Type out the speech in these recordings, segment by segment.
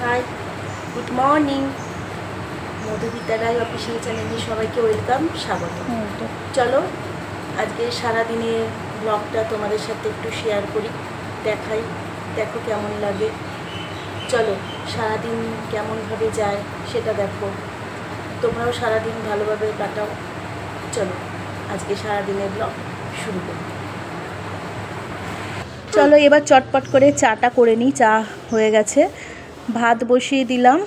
High, good morning. Madhumita Roy official চ্যানেলে সবাইকে welcome, স্বাগত। চলো আজকে সারাদিনের ব্লগটা তোমাদের সাথে একটু শেয়ার করি, দেখাই, দেখো কেমন লাগে। চলো সারাদিন কেমনভাবে যায় সেটা দেখো, তোমরাও সারাদিন ভালোভাবে কাটাও। চলো আজকে সারাদিনের ব্লগ শুরু করি। চলো এবার চটপট করে চাটা করে নিই। চা হয়ে গেছে, ভাত বসিয়ে দিলাম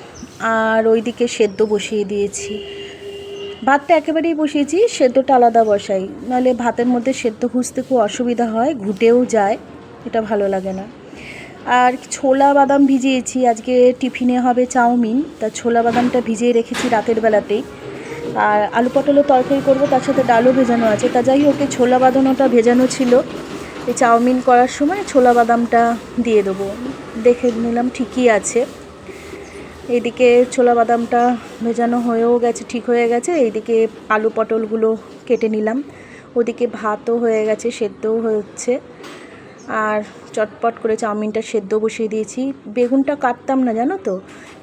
আর ওইদিকে সেদ্ধ বসিয়ে দিয়েছি। ভাতটা একেবারেই বসিয়েছি, সেদ্ধটা আলাদা বসাই, নাহলে ভাতের মধ্যে সেদ্ধ খুঁজতে খুব অসুবিধা হয়, ঘুটেও যায়, এটা ভালো লাগে না। আর ছোলা বাদাম ভিজিয়েছি, আজকে টিফিনে হবে চাউমিন, তা ছোলা বাদামটা ভিজিয়ে রেখেছি রাতের বেলাতেই। আর আলু পটলের তরকারি করবো, তার সাথে ডালও ভেজানো আছে। তা যাই হোক, ছোলা বাদামটা ভেজানো ছিল, এই চাউমিন করার সময় ছোলা বাদামটা দিয়ে দেবো। দেখে নিলাম ঠিকই আছে। এইদিকে ছোলা বাদামটা ভেজানো হয়েও গেছে, ঠিক হয়ে গেছে। এইদিকে আলু পটলগুলো কেটে নিলাম, ওদিকে ভাতও হয়ে গেছে, সেদ্ধও হচ্ছে। আর চটপট করে চাউমিনটা সেদ্ধ বসিয়ে দিয়েছি। বেগুনটা কাটতাম না জানো তো,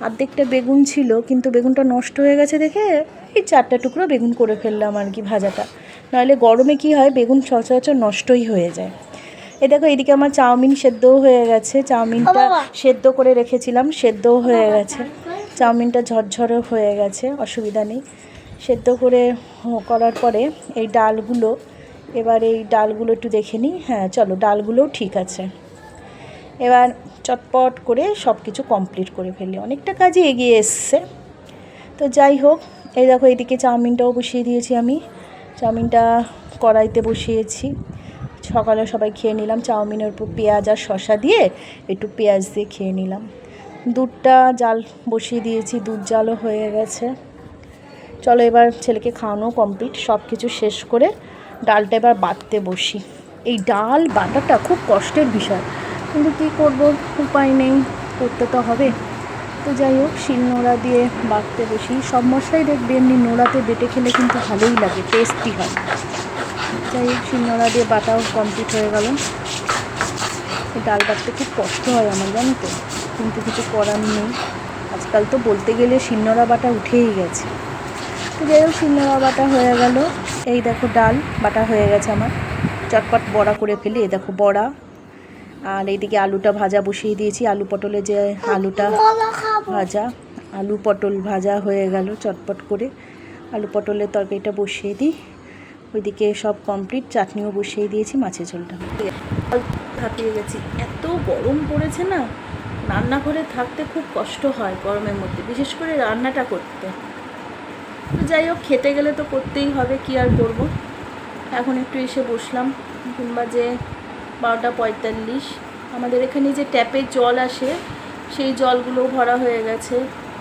অর্ধেকটা বেগুন ছিল, কিন্তু বেগুনটা নষ্ট হয়ে গেছে দেখে এই 4টা টুকরো বেগুন করে ফেললাম আর কি ভাজাটা। নাহলে গরমে কি হয়, বেগুন সচরাচর নষ্টই হয়ে যায়। এই দেখো এইদিকে আমার চাউমিন সেদ্ধও হয়ে গেছে, চাউমিনটা সেদ্ধ করে রেখেছিলাম, সেদ্ধও হয়ে গেছে। চাউমিনটা ঝরঝরে হয়ে গেছে, অসুবিধা নেই। সেদ্ধ করে করার পরে এই ডালগুলো, এবার এই ডালগুলো একটু দেখে নিই। হ্যাঁ চলো, ডালগুলোও ঠিক আছে। এবার চটপট করে সব কিছু কমপ্লিট করে ফেলি, অনেকটা কাজে এগিয়ে এসছে। তো যাই হোক, এই দেখো এইদিকে চাউমিনটাও বসিয়ে দিয়েছি আমি, চাউমিনটা কড়াইতে বসিয়েছি। সকালে সবাই খেয়ে নিলাম, চাউমিনের উপর পেঁয়াজ আর শসা দিয়ে একটু পেঁয়াজ দিয়ে খেয়ে নিলাম। দুধটা জাল বসিয়ে দিয়েছি, দুধ জালও হয়ে গেছে। চলো এবার ছেলেকে খাওয়ানো কমপ্লিট, সব কিছু শেষ করে ডালটা এবার বাটতে বসি। এই ডাল বাটাটা খুব কষ্টের বিষয়, কিন্তু কী করবো, উপায় নেই, করতে তো হবে। তো যাই হোক, শিলনোড়া দিয়ে বাটতে বসি। সব মশলাই দেখবে এমনি নোড়াতে বেটে খেলে কিন্তু ভালোই লাগে, টেস্টি হয়। যাই হোক, শিলনোড়া দিয়ে বাটাও কমপ্লিট হয়ে গেল। ডাল বাটতে খুব কষ্ট হয় আমার, জানো তো, কিন্তু কিছু করার নেই। আজকাল তো বলতে গেলে শিলনোড়া বাটা উঠেই গেছে। তো যাই হোক, শিলনোড়া বাটা হয়ে গেল। এই দেখো ডাল বাটা হয়ে গেছে আমার, চটপট বড়া করে ফেলি। এই দেখো বড়া। আর এইদিকে আলুটা ভাজা বসিয়ে দিয়েছি, আলু পটলে যে আলুটা ভাজা, আলু পটল ভাজা হয়ে গেল। চটপট করে আলু পটলের তরকারিটা বসিয়ে দিই। ওইদিকে সব কমপ্লিট, চাটনিও বসিয়ে দিয়েছি, মাছের ঝোলটা হাঁপিয়ে গেছি। এত গরম পড়েছে না, রান্নাঘরে থাকতে খুব কষ্ট হয় গরমের মধ্যে, বিশেষ করে রান্নাটা করতে। যাই হোক, খেতে গেলে তো করতেই হবে, কি আর করব। এখন একটু এসে বসলাম, কিংবা যে 12:45। আমাদের এখানে যে ট্যাপের জল আসে, সেই জলগুলো ভরা হয়ে গেছে,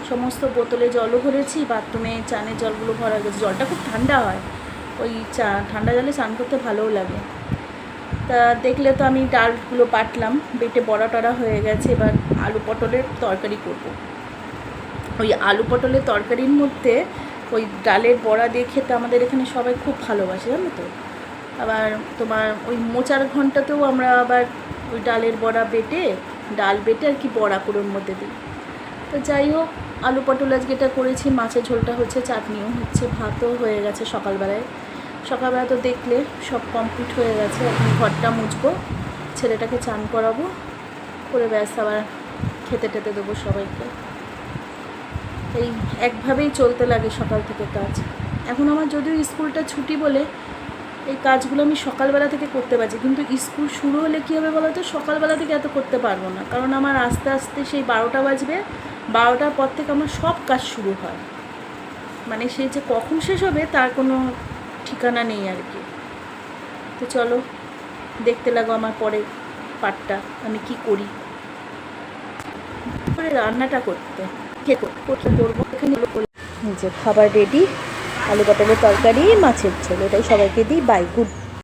সমস্ত বোতলে জলও ভরেছি, বাথরুমে চানের জলগুলো ভরা গেছে। জলটা খুব ঠান্ডা হয়, ওই ঠান্ডা জলে স্নান করতে ভালোও লাগে। তা দেখলে তো আমি ডালগুলো বাটলাম, বেটে বড়া টড়া হয়ে গেছে। এবার আলু পটলের তরকারি করব। ওই আলু পটলের তরকারির মধ্যে ওই ডালের বড়া দিয়ে খেতে আমাদের এখানে সবাই খুব ভালোবাসে, জানো তো। আবার তোমার ওই মোচার ঘন্টাতেও আমরা আবার ওই ডালের বড়া বেটে, ডাল বেটে আর কি বড়া করে ওর মধ্যে দিই। তো যাই হোক, আলু পটল আজকে এটা করেছি, মাছের ঝোলটা হচ্ছে, চাটনিও হচ্ছে, ভাতও হয়ে গেছে। সকালবেলা তো দেখলে সব কমপ্লিট হয়ে গেছে। এখন ঘরটা মুছবো, ছেলেটাকে চান করাবো, করে ব্যাস আবার খেতে টেতে দেবো সবাইকে। এই একভাবেই চলতে লাগে সকাল থেকে কাজ। এখন আমার যদিও স্কুলটা ছুটি বলে এই কাজগুলো আমি সকালবেলা থেকে করতে পারছি, কিন্তু স্কুল শুরু হলে কী হবে বলো তো, সকালবেলা থেকে এত করতে পারবো না, কারণ আমার আস্তে আস্তে সেই 12টা বাজবে। 12টার পর থেকে আমার সব কাজ শুরু হয়, মানে সেই যে কখন শেষ হবে তার কোনো ঠিকানা নেই আর কি। তো চলো দেখতে লাগো আমার পরের পার্টটা, আমি কি করি করে রান্নাটা করতে করবো। এখানে যে খাবার রেডি, আলু পটলের তরকারি, মাছের ঝোল, এটাই সবাইকে দিই। Bye, good.